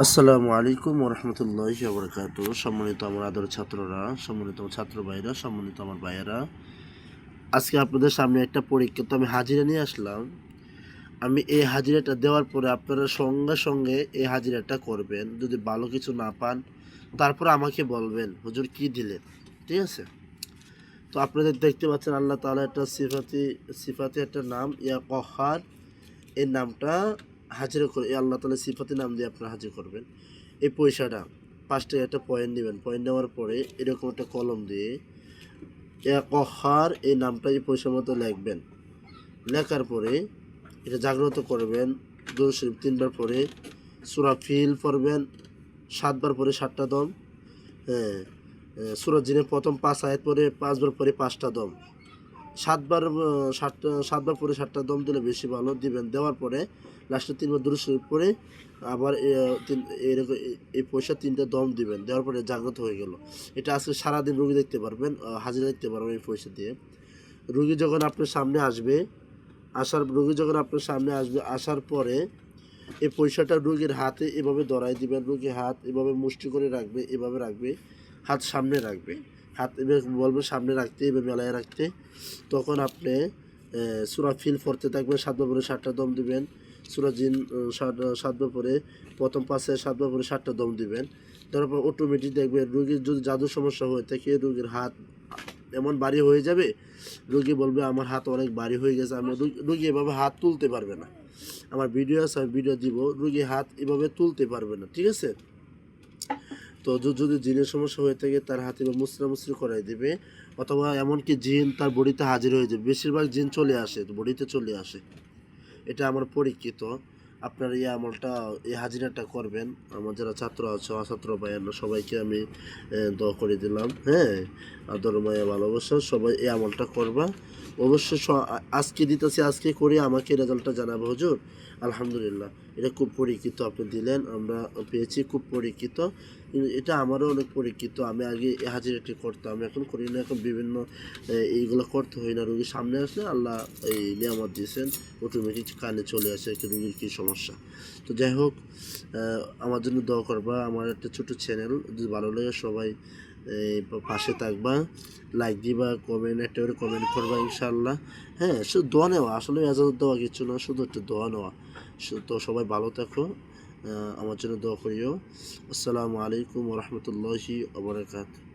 আসসালামু আলাইকুম ওরহমতুল্লাহি ওবরাকাতু। সম্মানিত আমার আদরের ছাত্ররা, সম্মানিত আমার ছাত্র ভাইরা, সম্মানিত আমার ভাইয়েরা, আজকে আপনাদের সামনে একটা পরীক্ষা তো আমি হাজিরা নিয়ে আসলাম। আমি এই হাজিরাটা দেওয়ার পরে আপনারা সঙ্গে সঙ্গে এই হাজিরাটা করবেন। যদি ভালো কিছু না পান তারপর আমাকে বলবেন হুজুর কি দিলেন, ঠিক আছে? তো আপনাদের দেখতে পাচ্ছেন আল্লাহ তাআলা একটা সিফাতি একটা নাম ইয়া কহার, এই নামটা হাজিরা করে এই আল্লাহ তাআলা সিফাতি নাম দিয়ে আপনারা হাজির করবেন। এই পয়সাটা ৫ টাকা একটা পয়েন্ট নেবেন। পয়েন্ট নেওয়ার পরে এরকম একটা কলম দিয়ে কহার এই নামটা এই পয়সার মতো লিখবেন। লেখার পরে এটা জাগ্রত করবেন। দুরূদ শরীফ ৩ বার পরে, সূরা ফিল পড়বেন ৭ বার পরে ৭টা দম। হ্যাঁ, সূরা জিনের প্রথম ৫ আয়াত পরে ৫ বার পরে ৫টা দম। ৭বার পরে ৭টা দম দিলে বেশি ভালো দিবেন। দেওয়ার পরে লাস্টে ৩ বার দুরূদ শরীফ পড়ে আবার এরকম এই পয়সা ৩টা দম দিবেন। দেওয়ার পরে জাগ্রত হয়ে গেল। এটা আজকে সারাদিন রোগী দেখতে পারবেন, হাজিরা দেখতে পারবেন এই পয়সা দিয়ে। রোগী যখন আপনার সামনে আসবে, আসার পরে এই পয়সাটা রোগীর হাতে এভাবে ধরাই দিবেন। রোগীর হাত এভাবে মুষ্টি করে রাখবে, এভাবে রাখবে, হাত সামনে রাখবে, হাত এভাবে বলবে সামনে রাখতে, এভাবে মেলায় রাখতে। তখন আপনি সূরা ফিল পড়তে থাকবেন। ৭ বার পরে ৭টা দম দিবেন। সূরা জিন ৭ বার পরে প্রথম ৫ আয়াত ৭ বার পরে ৭টা দম দিবেন। তারপর অটোমেটিক দেখবেন রোগীর যদি জাদুর সমস্যা হয়ে থাকে রোগীর হাত এমন ভারী হয়ে যাবে, রোগী বলবে আমার হাত অনেক ভারী হয়ে গেছে। রোগী এভাবে হাত তুলতে পারবে না। আমার ভিডিও আছে, আমি ভিডিও দিব, রোগী হাত এভাবে তুলতে পারবে না, ঠিক আছে? তো যদি জিনের সমস্যা হয়ে থাকে তার হাতে বা মুসরামুসরি করাই দেবে, অথবা এমনকি জিন তার বডিতে হাজির হয়ে যাবে। বেশিরভাগ জিন চলে আসে, বডিতে চলে আসে। এটা আমার পরীক্ষিত। আপনার এই আমলটা, এই হাজিরাটা করবেন। আমার যারা ছাত্র আছে, অছাত্র ভাইয়েরা সবাইকে আমি দোয়া করে দিলাম। হ্যাঁ, আদর মায়া ভালোবাসা, সবাই এই আমলটা করবা অবশ্যই। আজকে দিতেছি, আজকে করে আমাকে রেজাল্টটা জানাবো হুজুর। আলহামদুলিল্লাহ, এটা খুব পরীক্ষিত আপনি দিলেন, আমরা পেয়েছি, খুব পরীক্ষিত। এটা আমারও অনেক পরীক্ষিত। আমি আগে এই হাজিরাটি করতাম, এখন করি না। এখন বিভিন্ন এইগুলো করতে হয় না। রোগীর সামনে আসলে আল্লাহ এই নিয়ামত দিয়েছেন, অটোমেটিক কানে চলে আসে কি রোগীর কী সমস্যা। তো যাই হোক, আমার জন্য দোয়া করবা। আমার একটা ছোটো চ্যানেল, যদি ভালো লাগে সবাই পাশে থাকবা, লাইক দিবা, একটা করে কমেন্ট করবা ইনশাআল্লাহ। হ্যাঁ, শুধু দোয়া নেওয়া, আসলে এজাজত দেওয়া কিছু না, শুধু একটা দোয়া নেওয়া। তো সবাই ভালো থাকো, আমার জন্য দোয়া করিও। আসসালামু আলাইকুম ওরহমতুল্লাহি ওবরাকাতুহু।